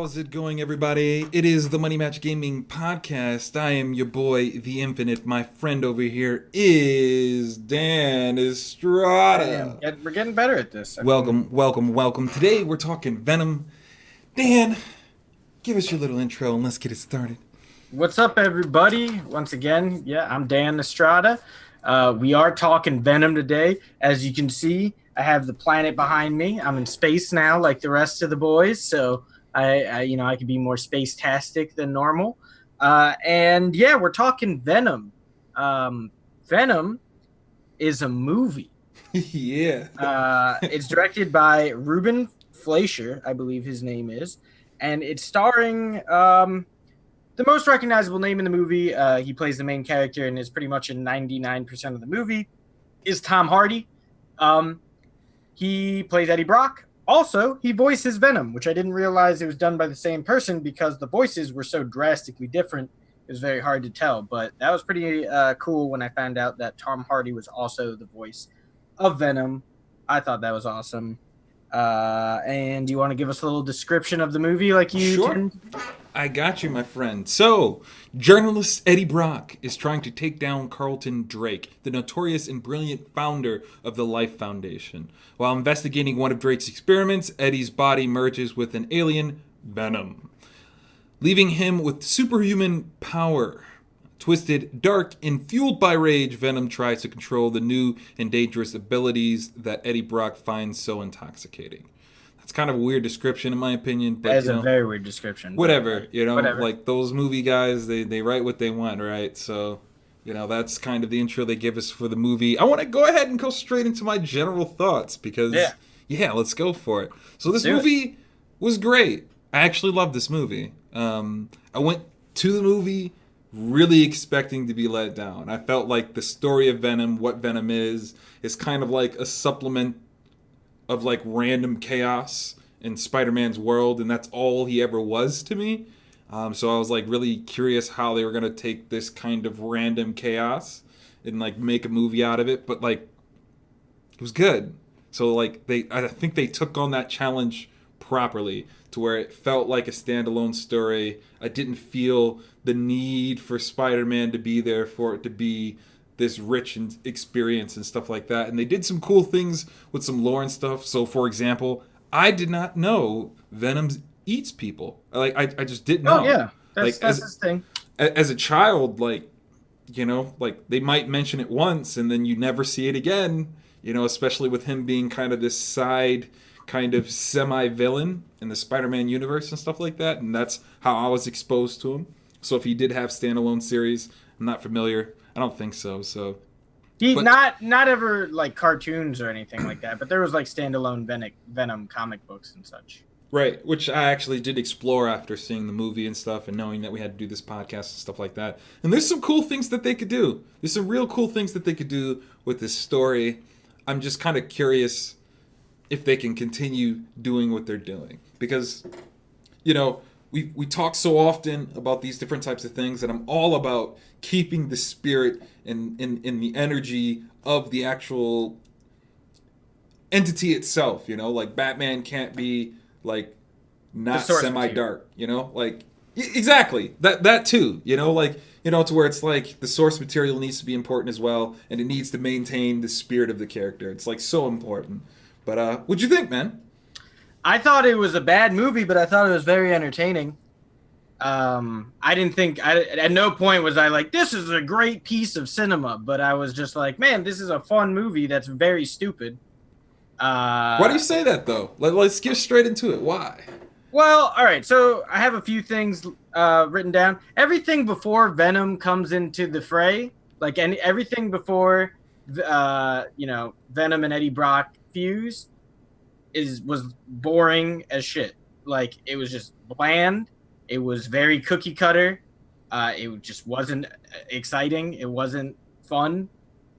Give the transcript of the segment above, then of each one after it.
How's it going, everybody? It is the Money Match Gaming Podcast. I am your boy, The Infinite. My friend over here is Dan Estrata. We're getting better at this. Welcome. Today we're talking Venom. Dan, give us your little intro and let's get it started. What's up, everybody? Once again, I'm Dan Estrata. We are talking Venom today. As you can see, I have the planet behind me. I'm in space now, like the rest of the boys, so I could be more space-tastic than normal. We're talking Venom. Venom is a movie. Yeah. It's directed by Ruben Fleischer, I believe his name is, and it's starring the most recognizable name in the movie. He plays the main character and is pretty much in 99% of the movie, is Tom Hardy. He plays Eddie Brock. Also, he voices Venom, which I didn't realize it was done by the same person because the voices were so drastically different. It was very hard to tell, but that was pretty cool when I found out that Tom Hardy was also the voice of Venom. I thought that was awesome. And do you want to give us a little description of the movie like you Sure. I got you, my friend. So, journalist Eddie Brock is trying to take down Carlton Drake, the notorious and brilliant founder of the Life Foundation. While investigating one of Drake's experiments, Eddie's body merges with an alien, Venom, leaving him with superhuman power. Twisted, dark, and fueled by rage, Venom tries to control the new and dangerous abilities that Eddie Brock finds so intoxicating. It's kind of a weird description in my opinion, but that's a very weird description. Whatever. Like those movie guys, they write what they want, right? So, that's kind of the intro they give us for the movie. I want to go ahead and go straight into my general thoughts because let's go for it. So this movie was great. I actually loved this movie. I went to the movie really expecting to be let down. I felt like the story of Venom, what Venom is kind of like a supplement of like random chaos in Spider-Man's world, and that's all he ever was to me. So I was like really curious how they were gonna take this kind of random chaos and like make a movie out of it, but like it was good. So like I think they took on that challenge properly to where it felt like a standalone story. I didn't feel the need for Spider-Man to be there for it to be this rich experience and stuff like that. And they did some cool things with some lore and stuff. So, for example, I did not know Venom eats people. Like, I just didn't know. Oh, yeah. That's his thing. As a child, like they might mention it once and then you never see it again, especially with him being kind of this side kind of semi-villain in the Spider-Man universe and stuff like that. And that's how I was exposed to him. So if he did have standalone series, I'm not familiar. I don't think so. Not ever like cartoons or anything like that, but there was like standalone Venom comic books and such. Right, which I actually did explore after seeing the movie and stuff and knowing that we had to do this podcast and stuff like that. And there's some cool things that they could do. There's some real cool things that they could do with this story. I'm just kind of curious if they can continue doing what they're doing. Because, we talk so often about these different types of things, and I'm all about keeping the spirit and the energy of the actual entity itself, like Batman can't be like not semi-dark, exactly that too, to where it's like the source material needs to be important as well, and it needs to maintain the spirit of the character. It's like so important. But what'd you think, man? I thought it was a bad movie, but I thought it was very entertaining. I didn't think at no point was I like, this is a great piece of cinema, but I was just like, man, this is a fun movie that's very stupid. Why do you say that though? Let's get straight into it. Why? Well, all right. So I have a few things written down. Everything before Venom comes into the fray, everything before Venom and Eddie Brock fuse was boring as shit. Like, it was just bland. It was very cookie cutter. It just wasn't exciting. It wasn't fun.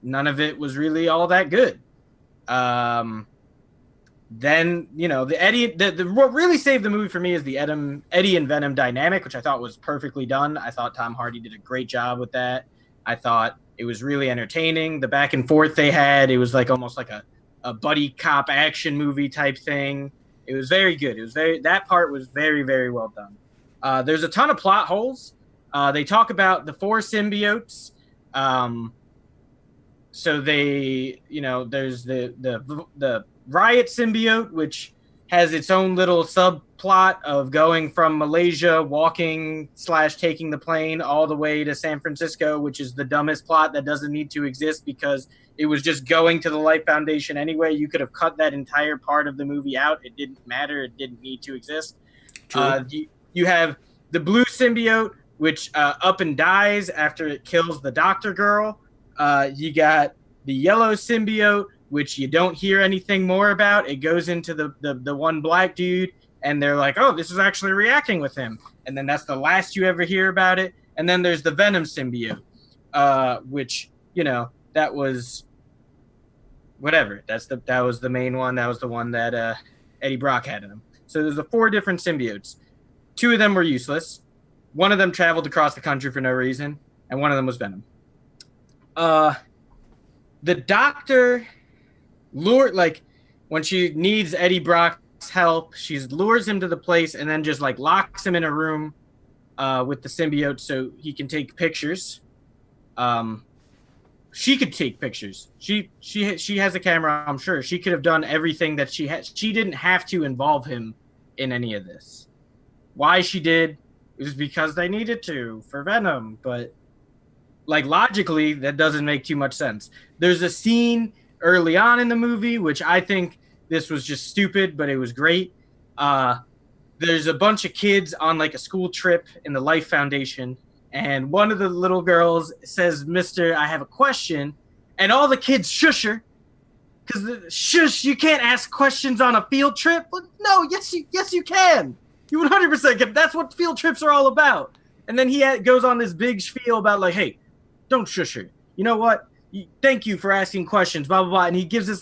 None of it was really all that good. Then, the Eddie, what really saved the movie for me is the Eddie and Venom dynamic, which I thought was perfectly done. I thought Tom Hardy did a great job with that. I thought it was really entertaining. The back and forth they had, it was like almost like a buddy cop action movie type thing. It was very good. That part was very, very well done. There's a ton of plot holes. They talk about the 4 symbiotes. So there's the Riot symbiote, which has its own little subplot of going from Malaysia, walking / taking the plane all the way to San Francisco, which is the dumbest plot that doesn't need to exist because it was just going to the Life Foundation anyway. You could have cut that entire part of the movie out. It didn't matter. It didn't need to exist. You have the blue symbiote, which up and dies after it kills the doctor girl. You got the yellow symbiote, which you don't hear anything more about. It goes into the one black dude, and they're like, oh, this is actually reacting with him. And then that's the last you ever hear about it. And then there's the Venom symbiote, which, that was whatever. That was the main one. That was the one that Eddie Brock had in him. So there's the 4 different symbiotes. 2 of them were useless. One of them traveled across the country for no reason, and one of them was Venom. The doctor when she needs Eddie Brock's help, she lures him to the place and then just locks him in a room with the symbiote so he can take pictures. She could take pictures. She has a camera, I'm sure. She could have done everything that she had. She didn't have to involve him in any of this. Why she did, it was because they needed to for Venom, but logically, that doesn't make too much sense. There's a scene early on in the movie, which I think this was just stupid, but it was great. There's a bunch of kids on a school trip in the Life Foundation, and one of the little girls says, "Mister, I have a question," and all the kids shush her because shush, you can't ask questions on a field trip. Well, no, yes you can. You 100% can. That's what field trips are all about. And then he goes on this big spiel about hey, don't shush her. You know what? Thank you for asking questions, blah, blah, blah. And he gives this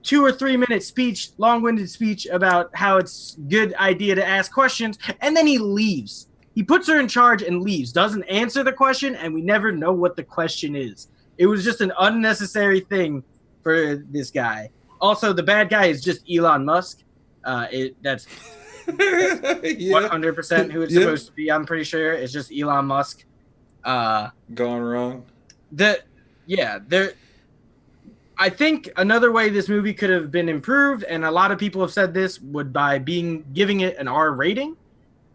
2 or 3 minute speech, long-winded speech about how it's a good idea to ask questions. And then he leaves. He puts her in charge and leaves, doesn't answer the question, and we never know what the question is. It was just an unnecessary thing for this guy. Also, the bad guy is just Elon Musk. That's 100% who it's supposed to be. I'm pretty sure it's just Elon Musk. Gone wrong. I think another way this movie could have been improved, and a lot of people have said this, would by giving it an R rating.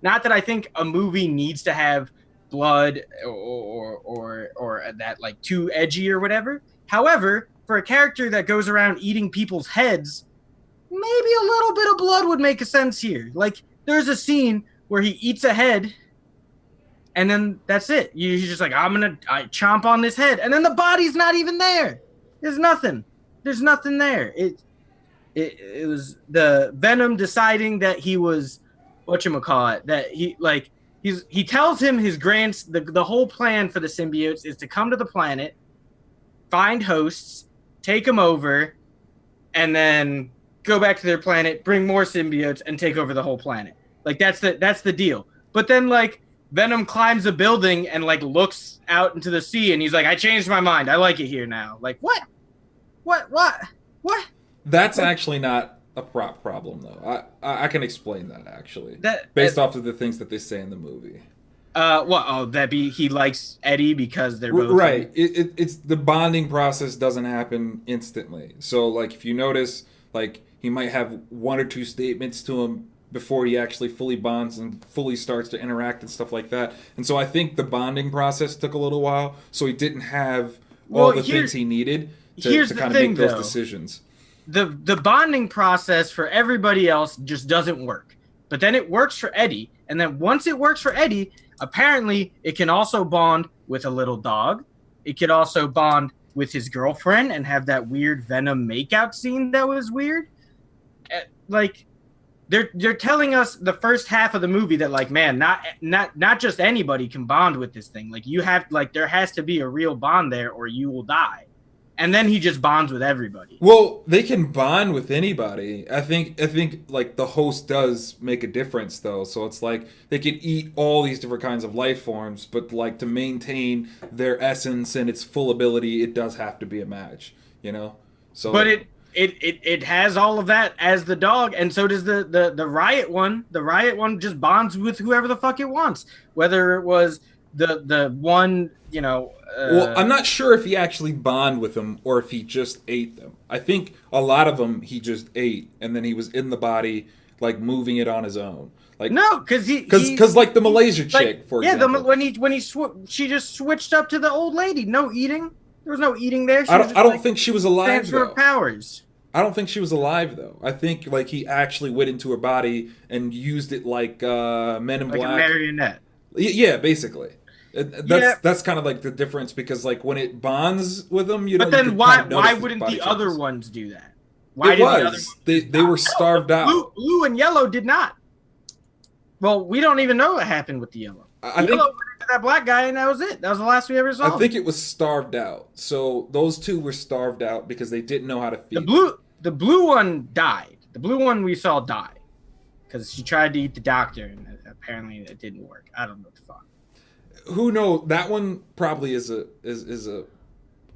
Not that I think a movie needs to have blood or that too edgy or whatever. However, for a character that goes around eating people's heads, maybe a little bit of blood would make a sense here. There's a scene where he eats a head, and then that's it. He's just I chomp on this head, and then the body's not even there. There's nothing. There's nothing there. It was the Venom deciding that he was whatchamacallit, that he tells him the whole plan for the symbiotes is to come to the planet, find hosts, take them over, and then go back to their planet, bring more symbiotes, and take over the whole planet. That's the deal. But then Venom climbs a building and looks out into the sea, and he's I changed my mind. I like it here now. What? That's actually not a prop problem, though. I can explain that actually, based off of the things that they say in the movie. He likes Eddie because they're both right. It's the bonding process doesn't happen instantly. So if you notice, he might have 1 or 2 statements to him before he actually fully bonds and fully starts to interact and stuff like that. And so I think the bonding process took a little while, so he didn't have all the things he needed to kind of make those decisions. The bonding process for everybody else just doesn't work. But then it works for Eddie. And then once it works for Eddie, apparently it can also bond with a little dog. It could also bond with his girlfriend and have that weird Venom makeout scene that was weird. They're telling us the first half of the movie that man, not just anybody can bond with this thing. You have there has to be a real bond there or you will die. And then he just bonds with everybody. Well, they can bond with anybody. I think the host does make a difference though. So it's they can eat all these different kinds of life forms, but to maintain their essence and its full ability, it does have to be a match, So it has all of that as the dog, and so does the riot one. The riot one just bonds with whoever the fuck it wants, whether it was the one, well, I'm not sure if he actually bond with them or if he just ate them. I think a lot of them he just ate, and then he was in the body, like moving it on his own. Like no, because like the Malaysia chick, like, for example. She just switched up to the old lady. No eating. There was no eating there. I don't think she was alive. Transfer of powers. I don't think she was alive though. I think like he actually went into her body and used it like Men in Black. Like a marionette. Yeah, basically. That's kind of like the difference, because like when it bonds with them, But then why wouldn't the other ones do that? Why they were starved out. Blue and yellow did not. Well, we don't even know what happened with the yellow. I think went into that black guy, and that was it. That was the last we ever saw. I think it was starved out. So those two were starved out because they didn't know how to feed. The blue one died. The blue one we saw die because she tried to eat the doctor, and apparently it didn't work. I don't know what the fuck. Who knows? That one probably is a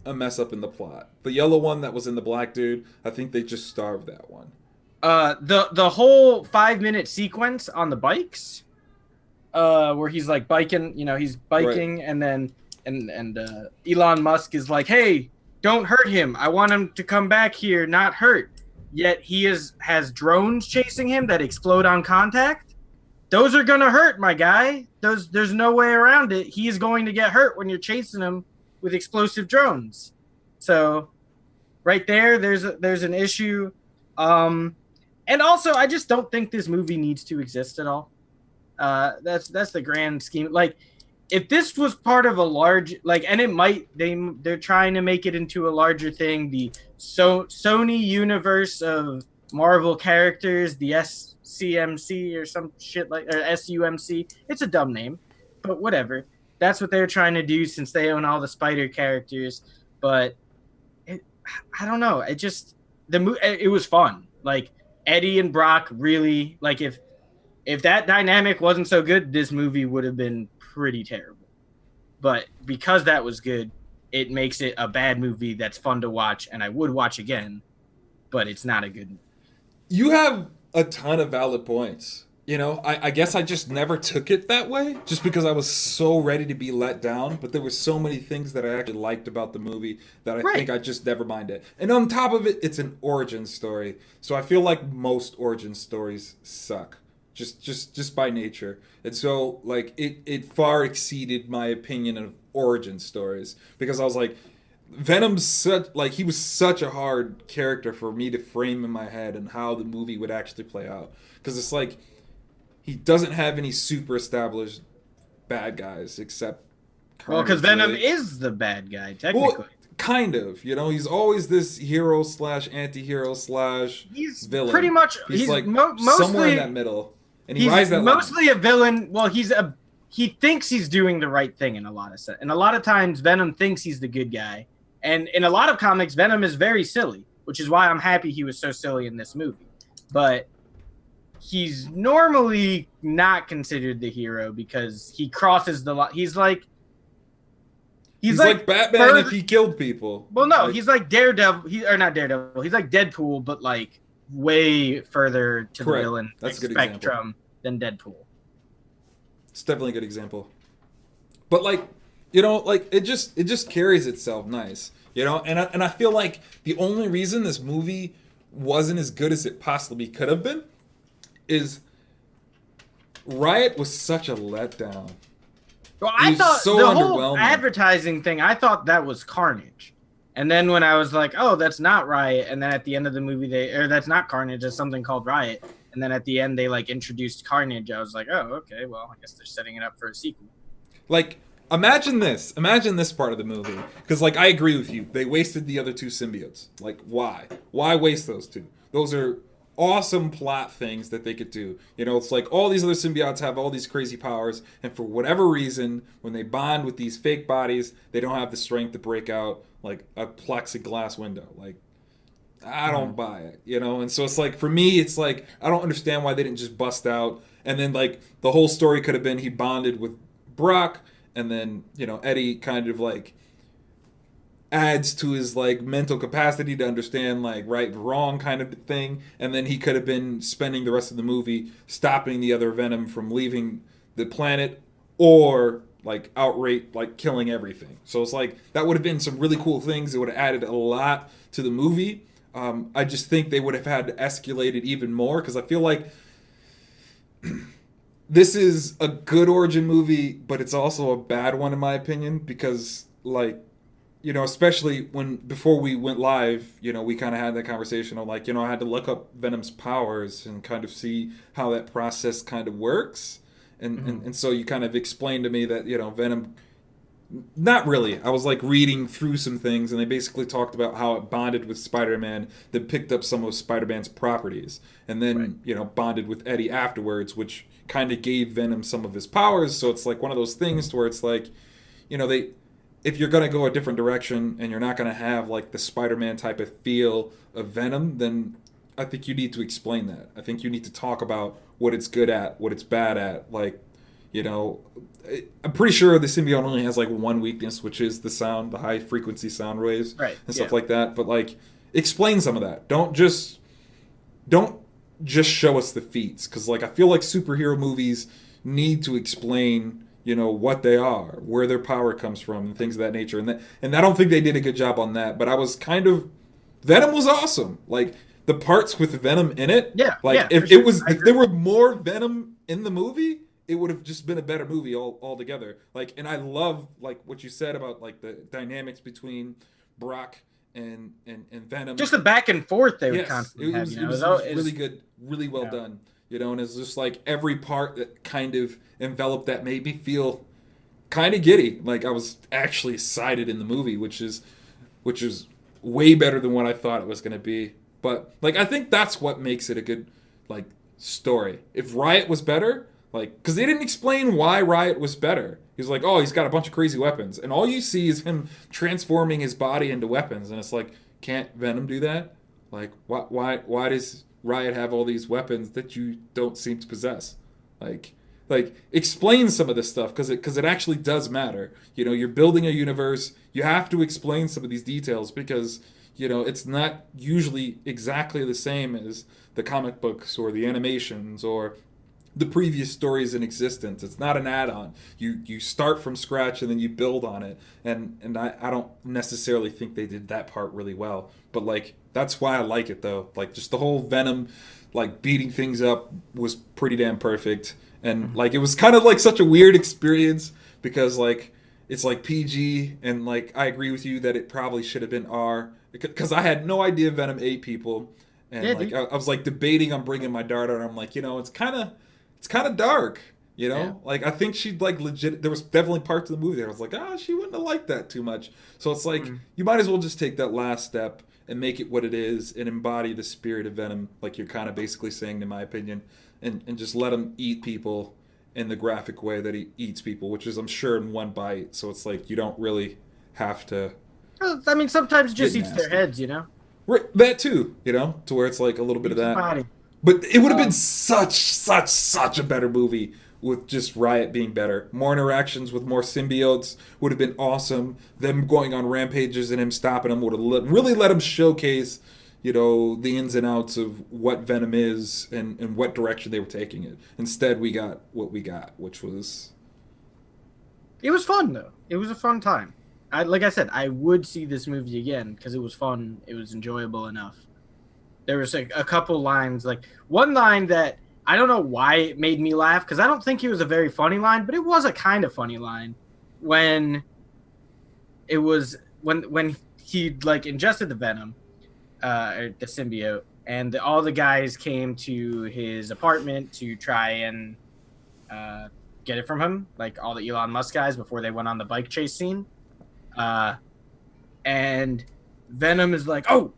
mess up in the plot. The yellow one that was in the black dude, I think they just starved that one. The whole 5-minute sequence on the bikes, where he's like biking, he's biking, right. And then Elon Musk is like, hey, don't hurt him. I want him to come back here, not hurt. Yet he has drones chasing him that explode on contact. Those are gonna hurt, my guy. There's no way around it. He is going to get hurt when you're chasing him with explosive drones. So, right there, there's an issue. And also, I just don't think this movie needs to exist at all. That's the grand scheme. Like, if this was part of a large, like, and it might, they're trying to make it into a larger thing. The Sony universe of Marvel characters, the SCMC or some shit or SUMC. It's a dumb name, but whatever. That's what they're trying to do since they own all the Spider characters. But I don't know. It was fun. Like, Eddie and Brock really, like, if that dynamic wasn't so good, this movie would have been pretty terrible. But because that was good, it makes it a bad movie that's fun to watch, and I would watch again, but it's not a good movie. You have a ton of valid points. I guess I just never took it that way, just because I was so ready to be let down. But there were so many things that I actually liked about the movie that I think I just never minded. And on top of it, it's an origin story. So I feel like most origin stories suck, just by nature. And so like it far exceeded my opinion of origin stories, because I was like, Venom's he was such a hard character for me to frame in my head and how the movie would actually play out. Because it's like, he doesn't have any super established bad guys except Carnage. Well, because Venom is the bad guy, technically. Well, kind of. He's always this hero / anti-hero / he's villain. Pretty much. He's like mostly somewhere in that middle. And he rides that mostly line. A villain. Well, he thinks he's doing the right thing in a lot of sense. And a lot of times Venom thinks he's the good guy. And in a lot of comics, Venom is very silly, which is why I'm happy he was so silly in this movie. But he's normally not considered the hero because he crosses the line. He's like Batman if he killed people. Well, no, he's like Daredevil. Not Daredevil. He's like Deadpool, but like way further to the villain spectrum than Deadpool. It's definitely a good example. But it just carries itself nice, and I feel like the only reason this movie wasn't as good as it possibly could have been is Riot was such a letdown. Well, I thought so the whole advertising thing, I thought that was Carnage. And then when I was like, oh, that's not Riot, and then at the end of the movie that's not Carnage, it's something called Riot. And then at the end they like introduced Carnage. I was like, oh, okay, well, I guess they're setting it up for a sequel. Like, imagine this part of the movie, because like I agree with you, they wasted the other two symbiotes. Like, why waste those two? Those are awesome plot things that they could do. It's like all these other symbiotes have all these crazy powers, and for whatever reason, when they bond with these fake bodies, they don't have the strength to break out like a plexiglass window. Like, I don't buy it, And so it's like, for me, it's like, I don't understand why they didn't just bust out, and then like the whole story could have been he bonded with Brock, and then Eddie kind of like adds to his like mental capacity to understand like right and wrong kind of thing, and then he could have been spending the rest of the movie stopping the other Venom from leaving the planet, or like outright like killing everything. So it's like that would have been some really cool things. It would have added a lot to the movie. I just think they would have had to escalate it even more, because I feel like this is a good origin movie, but it's also a bad one in my opinion, because like, you know, especially when before we went live, you know, we kind of had that conversation of like, you know, I had to look up Venom's powers and kind of see how that process kind of works. And so you kind of explained to me that, you know, Venom, not really. I was like reading through some things, and they basically talked about how it bonded with Spider-Man, that picked up some of Spider-Man's properties, and then, right, you know, bonded with Eddie afterwards, which kind of gave Venom some of his powers. So it's like one of those things to where it's like, you know, they, if you're gonna go a different direction and you're not gonna have like the Spider-Man type of feel of Venom, then I think you need to explain that. I think you need to talk about what it's good at, what it's bad at. Like, you know, I'm pretty sure the symbiote only has like one weakness, which is the sound, the high frequency sound waves, right, and stuff like that. But like, explain some of that. Don't just show us the feats, because like I feel like superhero movies need to explain, you know, what they are, where their power comes from, and things of that nature. And I don't think they did a good job on that. But I was kind of, Venom was awesome. Like the parts with Venom in it. Yeah. Like yeah, if sure. it was, if there were more Venom in the movie, it would have just been a better movie altogether. Like, and I love like what you said about like the dynamics between Brock and Venom. Just the back and forth they would Yes, constantly have. it was really good, really well done. You know, and it's just like every part that kind of enveloped that made me feel kind of giddy. Like I was actually excited in the movie, which is way better than what I thought it was going to be. But like I think that's what makes it a good like story. If Riot was better, like, because they didn't explain why Riot was better. He's like, oh, he's got a bunch of crazy weapons, and all you see is him transforming his body into weapons, and it's like, can't Venom do that? Like, why does Riot have all these weapons that you don't seem to possess? Like explain some of this stuff, because it actually does matter. You know, you're building a universe. You have to explain some of these details, because you know it's not usually exactly the same as the comic books or the animations or the previous stories in existence. It's not an add-on. You start from scratch and then you build on it. And I don't necessarily think they did that part really well. But like that's why I like it though. Like just the whole Venom like beating things up was pretty damn perfect. And like it was kind of like such a weird experience, because like it's like PG, and like I agree with you that it probably should have been R, because I had no idea Venom ate people. And yeah, like I was like debating on bringing my daughter, and I'm like, you know, it's kind of dark, you know? Yeah. Like, I think she'd, like, legit... There was definitely parts of the movie that I was like, she wouldn't have liked that too much. So it's like, you might as well just take that last step and make it what it is and embody the spirit of Venom, like you're kind of basically saying, in my opinion, and just let him eat people in the graphic way that he eats people, which is, I'm sure, in one bite. So it's like, you don't really have to... Well, I mean, sometimes it just eats their heads, you know? Right, that too, you know? To where it's like a little bit of that. Body. But it would have been such a better movie with just Riot being better. More interactions with more symbiotes would have been awesome. Them going on rampages and him stopping them would have really let him showcase, you know, the ins and outs of what Venom is and what direction they were taking it. Instead, we got what we got, which was... It was fun, though. It was a fun time. Like I said, I would see this movie again because it was fun. It was enjoyable enough. There was a couple lines, like one line that I don't know why it made me laugh, because I don't think it was a very funny line, but it was a kind of funny line when it was when he like ingested the venom, or the symbiote, and all the guys came to his apartment to try and get it from him, like all the Elon Musk guys before they went on the bike chase scene, and Venom is like, oh.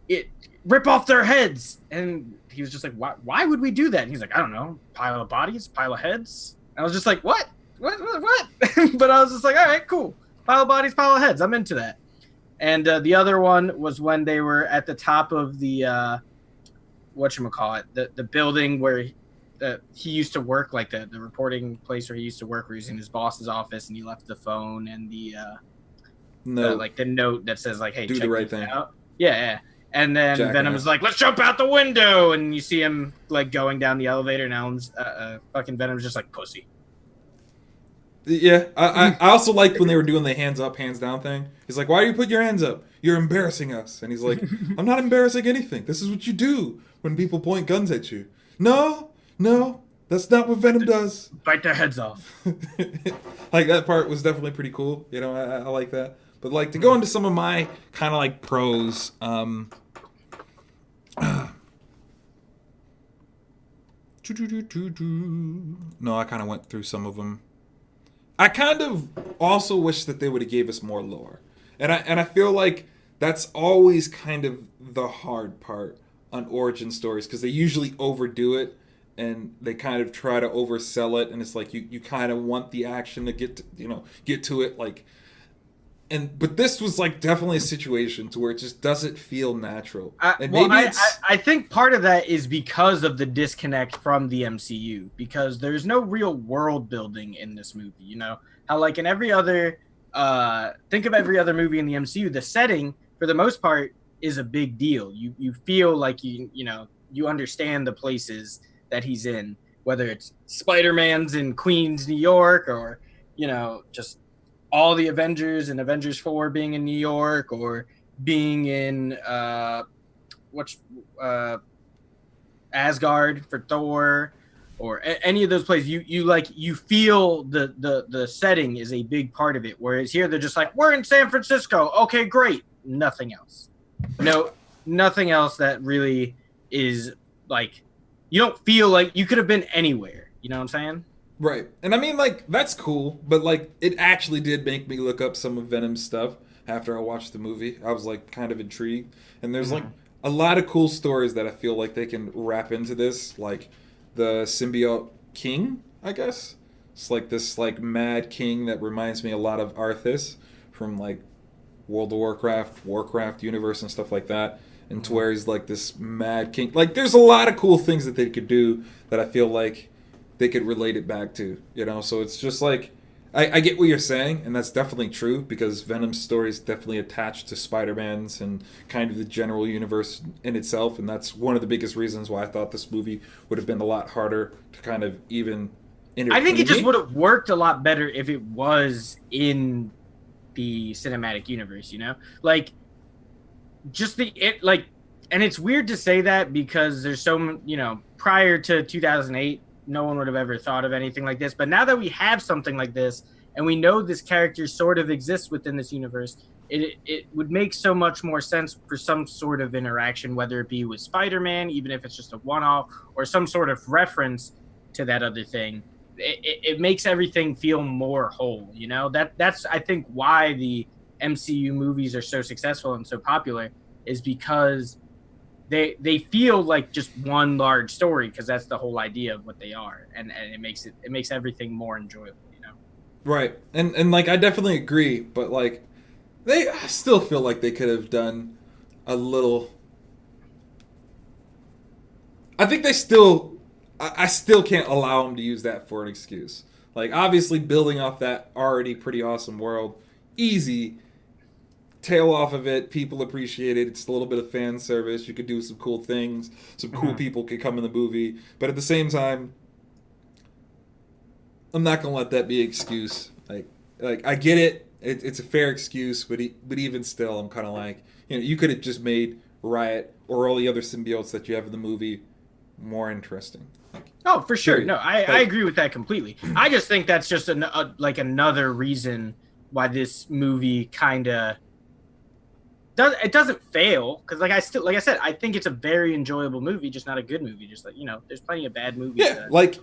It rip off their heads, and he was just like, why would we do that? And he's like, I don't know, pile of bodies, pile of heads. And I was just like, what but I was just like, all right, cool, pile of bodies, pile of heads, I'm into that. And the other one was when they were at the top of the whatchamacallit, the building where he used to work, like the reporting place where he used to work, where he was in his boss's office, and he left the phone and the note, like the note that says like, "Hey, do check the right this thing." out." Yeah, yeah. And then Jackass. Venom is like, "Let's jump out the window," and you see him like going down the elevator, and Alan's fucking Venom's just like pussy. Yeah, I also liked when they were doing the hands up, hands down thing. He's like, "Why do you put your hands up? You're embarrassing us." And he's like, "I'm not embarrassing anything. This is what you do when people point guns at you." No, no, that's not what Venom does. Bite their heads off. Like that part was definitely pretty cool. You know, I like that. But like to go into some of my kind of like pros. No, I kind of went through some of them. I kind of also wish that they would have gave us more lore, and I feel like that's always kind of the hard part on origin stories because they usually overdo it and they kind of try to oversell it, and it's like you kind of want the action to get to it like. But this was like definitely a situation to where it just doesn't feel natural. I think part of that is because of the disconnect from the MCU, because there's no real world building in this movie. You know how like in every other think of every other movie in the MCU, the setting for the most part is a big deal. You feel like you understand the places that he's in, whether it's Spider-Man's in Queens, New York, or just all the Avengers and Avengers 4 being in New York, or being in Asgard for Thor, or any of those places. You feel the setting is a big part of it. Whereas here they're just like, we're in San Francisco. Okay, great. Nothing else. No, nothing else that really is like, you don't feel like you could have been anywhere. You know what I'm saying? Right. And I mean, like, that's cool, but, like, it actually did make me look up some of Venom's stuff after I watched the movie. I was, like, kind of intrigued. And there's, like, a lot of cool stories that I feel like they can wrap into this. Like, the symbiote king, I guess? It's, like, this, like, mad king that reminds me a lot of Arthas from, like, World of Warcraft universe and stuff like that. And to where he's, like, this mad king. Like, there's a lot of cool things that they could do that I feel like they could relate it back to, so it's just like I get what you're saying, and that's definitely true because Venom's story is definitely attached to Spider-Man's and kind of the general universe in itself, and that's one of the biggest reasons why I thought this movie would have been a lot harder to kind of even entertain. I think it just would have worked a lot better if it was in the cinematic universe, like just and it's weird to say that because there's so prior to 2008 no one would have ever thought of anything like this. But now that we have something like this, and we know this character sort of exists within this universe, it would make so much more sense for some sort of interaction, whether it be with Spider-Man, even if it's just a one-off, or some sort of reference to that other thing. It makes everything feel more whole, That's, I think, why the MCU movies are so successful and so popular, is because they feel like just one large story, because that's the whole idea of what they are, and it makes everything more enjoyable, Right. And like I definitely agree, but like I still feel like they could have done a little. I think I still can't allow them to use that for an excuse. Like obviously building off that already pretty awesome world, easy. Tail off of it, people appreciate it. It's a little bit of fan service. You could do some cool things. Some cool people could come in the movie, but at the same time, I'm not gonna let that be an excuse. Like I get it. It's a fair excuse, but even still, I'm kind of like, you could have just made Riot or all the other symbiotes that you have in the movie more interesting. Oh, for sure. No, I agree with that completely. I just think that's just another reason why this movie kind of. It doesn't fail, because like I said, I think it's a very enjoyable movie, just not a good movie. Just like there's plenty of bad movies. Yeah, like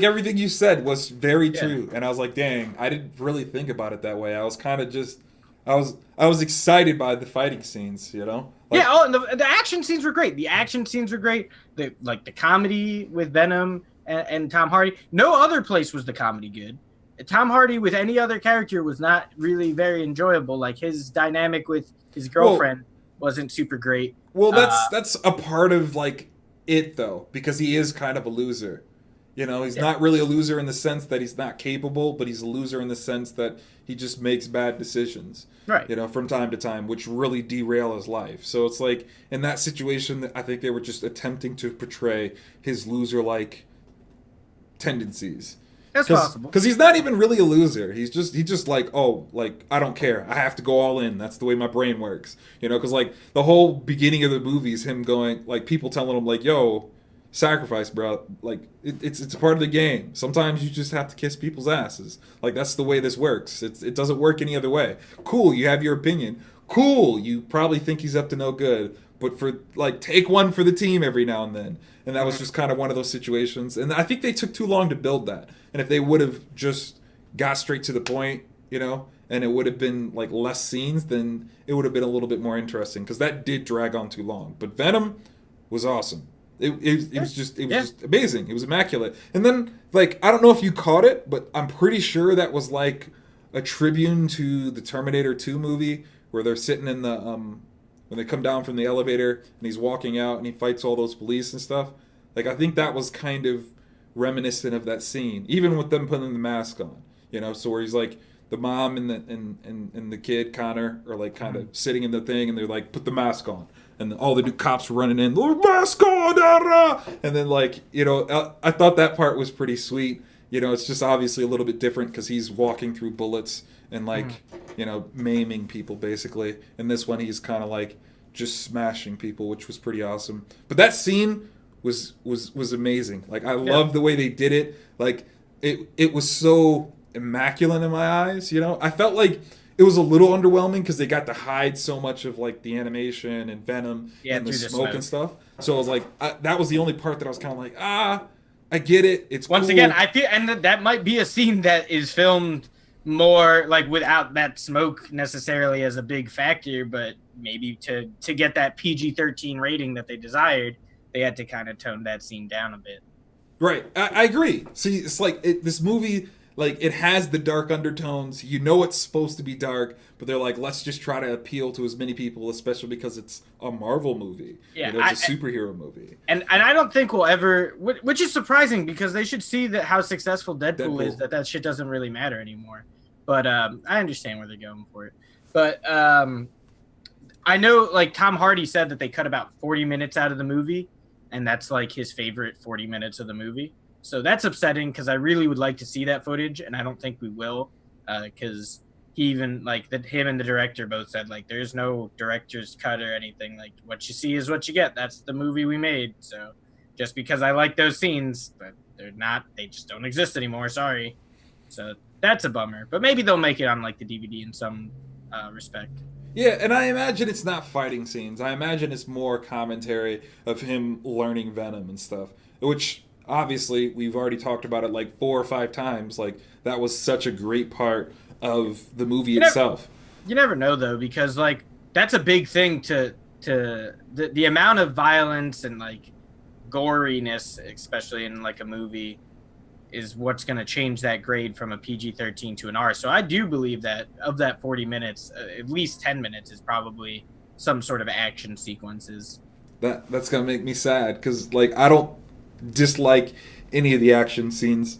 everything you said was very true, and I was like, dang, I didn't really think about it that way. I was kind of just, I was excited by the fighting scenes, Like, yeah, and the action scenes were great. The action scenes were great. The comedy with Venom and Tom Hardy. No other place was the comedy good. Tom Hardy with any other character was not really very enjoyable. Like his dynamic with his girlfriend wasn't super great. Well, that's a part of like it though, because he is kind of a loser, You know, he's not really a loser in the sense that he's not capable, but he's a loser in the sense that he just makes bad decisions. Right. You know, from time to time, which really derail his life. So it's like in that situation, I think they were just attempting to portray his loser-like tendencies. That's possible. Because he's not even really a loser. He's just like, oh, like, I don't care. I have to go all in. That's the way my brain works. You know, because like the whole beginning of the movie is him going, like, people telling him like, yo, sacrifice, bro. Like, it's a part of the game. Sometimes you just have to kiss people's asses. Like, that's the way this works. It doesn't work any other way. Cool, you have your opinion. Cool, you probably think he's up to no good. But for, like, take one for the team every now and then. And that was just kind of one of those situations. And I think they took too long to build that. And if they would have just got straight to the point, you know, and it would have been, like, less scenes, then it would have been a little bit more interesting. Because that did drag on too long. But Venom was awesome. It was just amazing. It was immaculate. And then, like, I don't know if you caught it, but I'm pretty sure that was, like, a tribute to the Terminator 2 movie where they're sitting in the... when they come down from the elevator and he's walking out and he fights all those police and stuff. Like, I think that was kind of reminiscent of that scene, even with them putting the mask on, you know. So where he's like, the mom and the kid Connor are like kind of sitting in the thing and they're like, put the mask on, and all the new cops were running in, mask on, and then, like, you know, I thought that part was pretty sweet. You know, it's just obviously a little bit different because he's walking through bullets and, like, you know, maiming people basically. And this one, he's kind of like just smashing people, which was pretty awesome. But that scene was amazing. Like, I love the way they did it. Like, it was so immaculate in my eyes. You know, I felt like it was a little underwhelming because they got to hide so much of, like, the animation and Venom and the smoke and stuff. So I was like, that was the only part that I was kind of like, I get it. It's once cool. Again, I feel, and that might be a scene that is filmed more like without that smoke necessarily as a big factor, but maybe to get that PG-13 rating that they desired, they had to kind of tone that scene down a bit. Right, I agree. See, it's like this movie, like, it has the dark undertones. You know it's supposed to be dark, but they're like, let's just try to appeal to as many people, especially because it's a Marvel movie. Yeah, you know, it's a superhero movie. And I don't think we'll ever, which is surprising because they should see that how successful Deadpool is, that shit doesn't really matter anymore. But I understand where they're going for it. But I know, like, Tom Hardy said that they cut about 40 minutes out of the movie, and that's, like, his favorite 40 minutes of the movie. So that's upsetting because I really would like to see that footage, and I don't think we will, because he even, like, him and the director both said, like, there's no director's cut or anything. Like, what you see is what you get. That's the movie we made. So just because I like those scenes, but they just don't exist anymore. Sorry. So that's a bummer. But maybe they'll make it on, like, the DVD in some respect. Yeah, and I imagine it's not fighting scenes. I imagine it's more commentary of him learning Venom and stuff, which... obviously, we've already talked about it like 4 or 5 times. Like, that was such a great part of the movie itself. You never know, though, because, like, that's a big thing to the amount of violence and, like, goriness, especially in, like, a movie, is what's going to change that grade from a PG-13 to an R. So I do believe that of that 40 minutes, at least 10 minutes is probably some sort of action sequences. That's going to make me sad because, like, I don't dislike any of the action scenes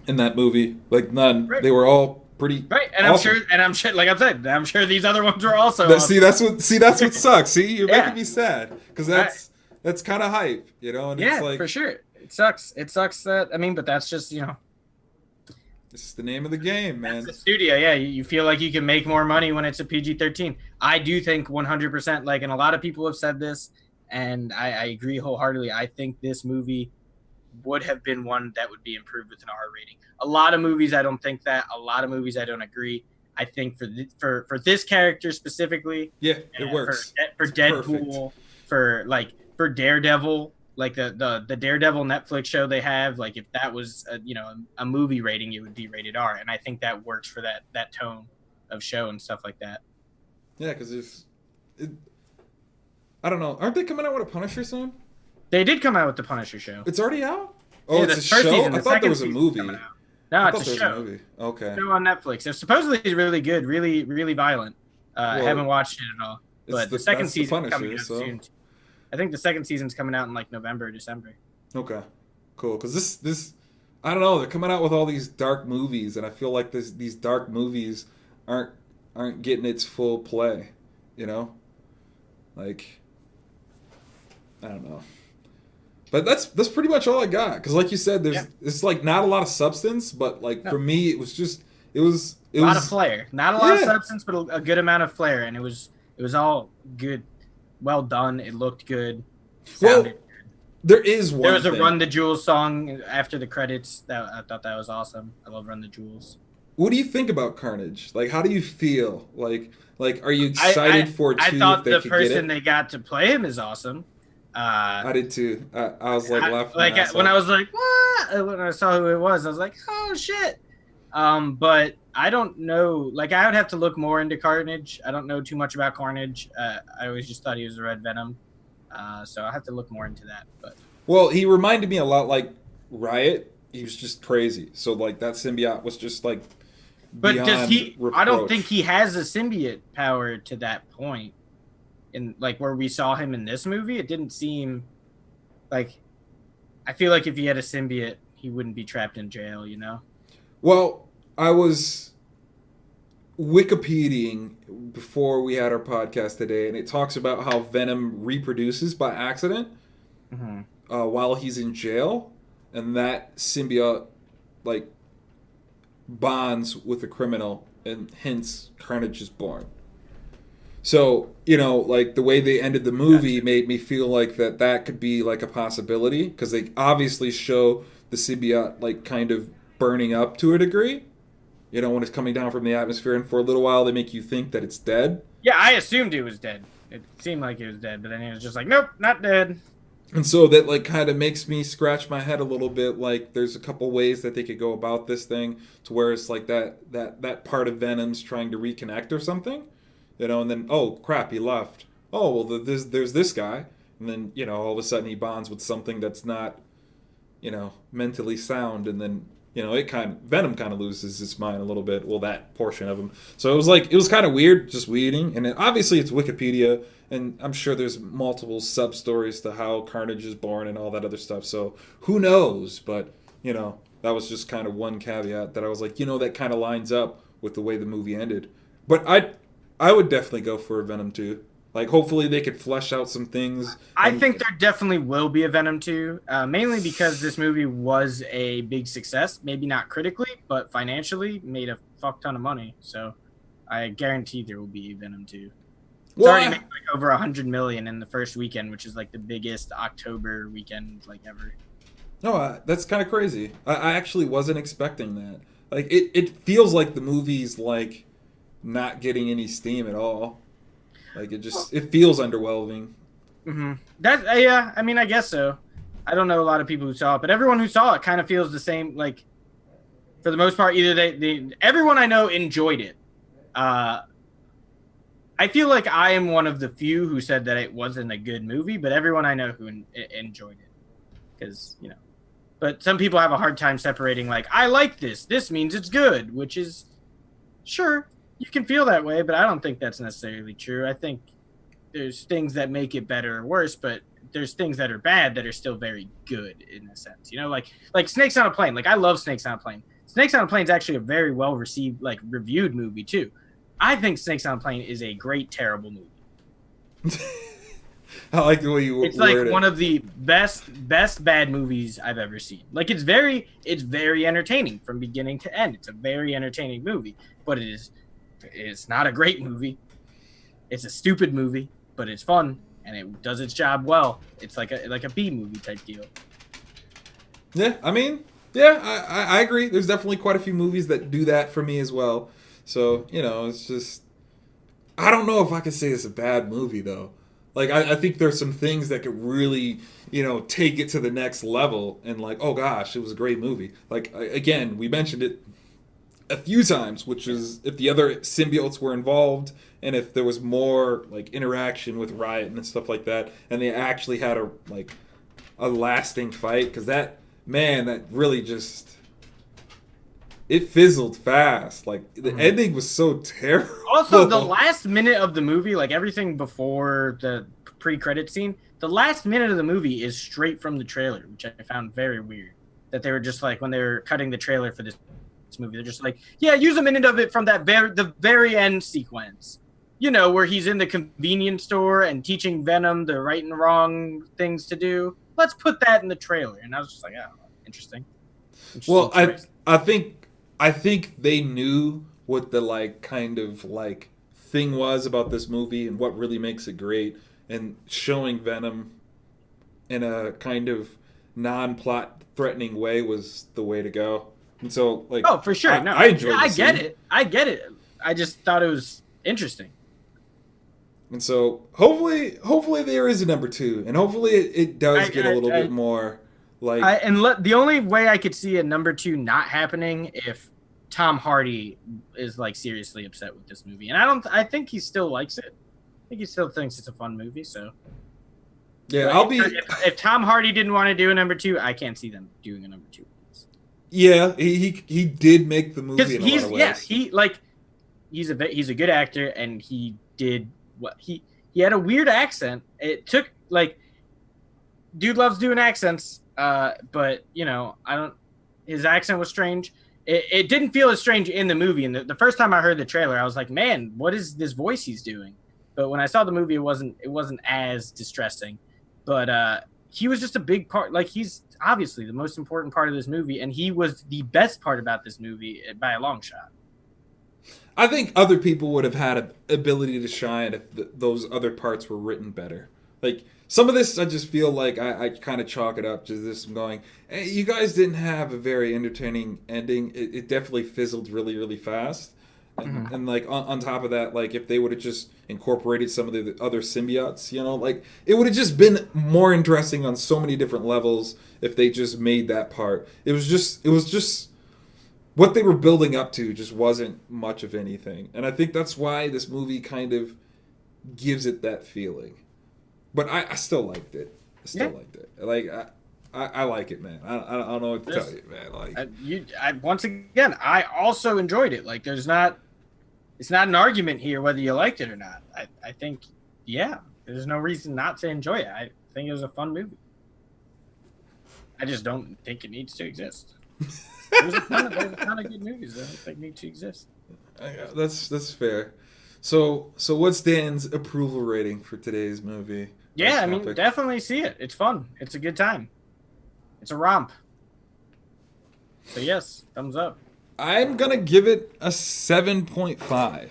in that movie. Like, none. Right. They were all pretty and awesome. I'm sure like I said, I'm sure these other ones were also awesome. That's what sucks. See, you're making me sad because that's kind of hype, you know. And it's like, for sure, it sucks that, I mean, but that's just, you know, this is the name of the game, man. That's the studio. You feel like you can make more money when it's a PG-13. I do think 100%, like, and a lot of people have said this, and I agree wholeheartedly. I think this movie would have been one that would be improved with an R rating. A lot of movies, I don't think that. A lot of movies, I don't agree. I think for this character specifically, it works. For Deadpool, perfect. for Daredevil, like the Daredevil Netflix show they have, like, if that was a movie rating, it would be rated R, and I think that works for that tone of show and stuff like that. Yeah, because I don't know. Aren't they coming out with a Punisher soon? They did come out with the Punisher show. It's already out? Oh, it's a show? Season, I thought there was a movie. No, it's a show. Okay. Show on Netflix. It's supposedly really good, really, really violent. I haven't watched it at all. But the second season coming out soon. I think the second season's coming out in, like, November or December. Okay. Cool. Because this I don't know. They're coming out with all these dark movies, and I feel like these dark movies aren't aren't getting its full play. You know, like I don't know. But that's pretty much all I got. Because like you said, it's like not a lot of substance, but like for me, it was just it was a lot of flair. Not a lot of substance, but a good amount of flair, and it was all good, well done. It looked good. Sounded good. There is one. There was a Run the Jewels song after the credits. That I thought that was awesome. I love Run the Jewels. What do you think about Carnage? Like, how do you feel? Like are you excited for it too? I thought the person they got to play him is awesome. I did too. I was like laughing. Like when I was like, what? When I saw who it was, I was like, oh shit. But I don't know. Like, I would have to look more into Carnage. I don't know too much about Carnage. I always just thought he was a Red Venom. So I have to look more into that. But well, he reminded me a lot like Riot. He was just crazy. So like that symbiote was just like. But does he? Reproach. I don't think he has a symbiote power to that point. In like where we saw him in this movie, it didn't seem like. I feel like if he had a symbiote, he wouldn't be trapped in jail. You know. Well, I was Wikipediaing before we had our podcast today, and it talks about how Venom reproduces by accident while he's in jail, and that symbiote like bonds with the criminal, and hence Carnage is born. So, you know, like the way they ended the movie made me feel like that could be like a possibility, because they obviously show the symbiote like kind of burning up to a degree, you know, when it's coming down from the atmosphere, and for a little while they make you think that it's dead. Yeah, I assumed it was dead. It seemed like it was dead, but then it was just like, nope, not dead. And so that like kind of makes me scratch my head a little bit. Like there's a couple ways that they could go about this thing to where it's like that part of Venom's trying to reconnect or something, you know, and then oh crap, he left. Oh well, there's this guy, and then you know all of a sudden he bonds with something that's not, you know, mentally sound, and then you know Venom kind of loses its mind a little bit. Well, that portion of him. So it was kind of weird just reading, and obviously it's Wikipedia. And I'm sure there's multiple sub-stories to how Carnage is born and all that other stuff. So who knows? But, you know, that was just kind of one caveat that I was like, you know, that kind of lines up with the way the movie ended. But I would definitely go for a Venom 2. Like, hopefully they could flesh out some things. I think there definitely will be a Venom 2, mainly because this movie was a big success. Maybe not critically, but financially made a fuck ton of money. So I guarantee there will be a Venom 2. It's already made like over $100 million in the first weekend, which is like the biggest October weekend like ever. No, that's kind of crazy. I actually wasn't expecting that. Like it feels like the movie's like not getting any steam at all. Like it feels underwhelming. Mm-hmm. That yeah, I mean I guess so. I don't know a lot of people who saw it, but everyone who saw it kind of feels the same. Like for the most part, either everyone I know enjoyed it. I feel like I am one of the few who said that it wasn't a good movie, but everyone I know who enjoyed it, because you know. But some people have a hard time separating. Like, I like this. This means it's good, which is sure you can feel that way, but I don't think that's necessarily true. I think there's things that make it better or worse, but there's things that are bad that are still very good in a sense. You know, like Snakes on a Plane. Like I love Snakes on a Plane. Snakes on a Plane is actually a very well received, like reviewed movie too. I think Snakes on a Plane is a great, terrible movie. I like the way you it's like one of the best bad movies I've ever seen. Like it's very entertaining from beginning to end. It's a very entertaining movie, but it's not a great movie. It's a stupid movie, but it's fun and it does its job well. It's like a B movie type deal. Yeah, I mean, yeah, I agree. There's definitely quite a few movies that do that for me as well. So, you know, it's just... I don't know if I could say it's a bad movie, though. Like, I think there's some things that could really, you know, take it to the next level. And like, oh gosh, it was a great movie. Like, again, we mentioned it a few times, which is if the other symbiotes were involved and if there was more, like, interaction with Riot and stuff like that. And they actually had a lasting fight. Because that really just... It fizzled fast. Like, the ending was so terrible. Also, the last minute of the movie, like everything before the pre-credit scene, the last minute of the movie is straight from the trailer, which I found very weird. that they were just like, when they were cutting the trailer for this movie, they're just like, yeah, use a minute of it from the very end sequence, where he's in the convenience store and teaching Venom the right and wrong things to do. Let's put that in the trailer. And I was just like, oh, interesting. Well, I think they knew what the like kind of like thing was about this movie and what really makes it great, and showing Venom in a kind of non-plot threatening way was the way to go. And so, like, oh, for sure, I enjoyed. I get it. I just thought it was interesting. And so, hopefully there is a number 2, and hopefully it does get a little bit more like. The only way I could see a number 2 not happening if Tom Hardy is like seriously upset with this movie, and I think he still likes it. I think he still thinks it's a fun movie. So yeah, if Tom Hardy didn't want to do a number 2, I can't see them doing a number 2. Yeah, he did make the movie in a lot of ways. Yeah, he's a good actor, and he did what he had a weird accent. It took like, dude loves doing accents, but his accent was strange. It didn't feel as strange in the movie. And the first time I heard the trailer, I was like, man, what is this voice he's doing? But when I saw the movie, it wasn't as distressing. But he was just a big part. Like, he's obviously the most important part of this movie, and he was the best part about this movie by a long shot. I think other people would have had an ability to shine if those other parts were written better. Like, some of this, I just feel like I kind of chalk it up to this going, hey, you guys didn't have a very entertaining ending. It definitely fizzled really, really fast. And like, on top of that, like, if they would have just incorporated some of the other symbiotes, like, it would have just been more interesting on so many different levels if they just made that part. It was just what they were building up to just wasn't much of anything. And I think that's why this movie kind of gives it that feeling. But I still liked it. Liked it. Like, I like it, man. I don't know what to tell you, man. Like, once again, I also enjoyed it. Like, it's not an argument here whether you liked it or not. I think, yeah, there's no reason not to enjoy it. I think it was a fun movie. I just don't think it needs to exist. There's a ton of good movies that I don't think need to exist. That's fair. So what's Dan's approval rating for today's movie? Yeah, I mean, definitely see it. It's fun. It's a good time. It's a romp. So yes, thumbs up. I'm gonna give it a 7.5,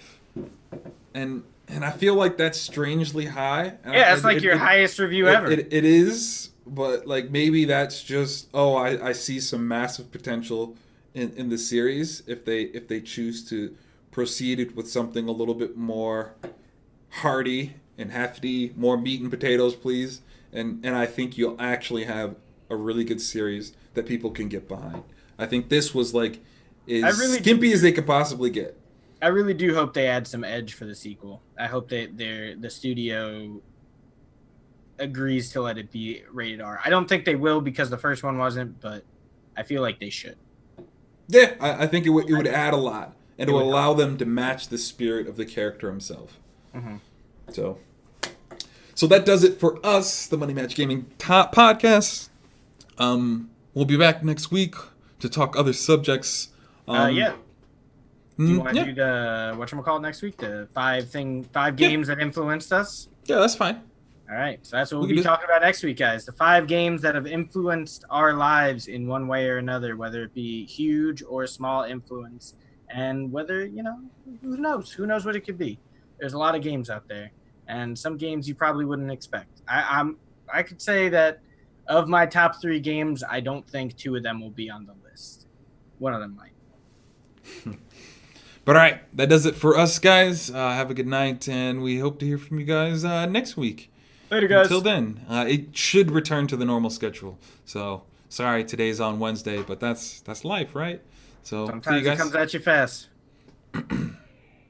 and I feel like that's strangely high. Yeah, it's like your highest review ever. It is, but like, maybe that's just I see some massive potential in the series if they choose to proceed it with something a little bit more hearty and hefty, more meat and potatoes, please. And I think you'll actually have a really good series that people can get behind. I think this was like skimpy as they could possibly get. I really do hope they add some edge for the sequel. I hope the studio agrees to let it be rated R. I don't think they will because the first one wasn't, but I feel like they should. Yeah, I think it would add a lot, and it will allow them to match the spirit of the character himself. Mm-hmm. So that does it for us, the Money Match Gaming Top Podcast. We'll be back next week to talk other subjects. Yeah. Do you want to do the whatchamacallit next week? The five games that influenced us? Yeah, that's fine. All right. So that's what we'll be talking about next week, guys. The 5 games that have influenced our lives in one way or another, whether it be huge or small influence. And whether, who knows? Who knows what it could be? There's a lot of games out there. And some games you probably wouldn't expect. I could say that of my top 3 games, I don't think 2 of them will be on the list. One of them might. But all right, that does it for us, guys. Have a good night, and we hope to hear from you guys next week. Later, guys. Until then, it should return to the normal schedule. So sorry, today's on Wednesday, but that's life, right? So sometimes it comes at you fast.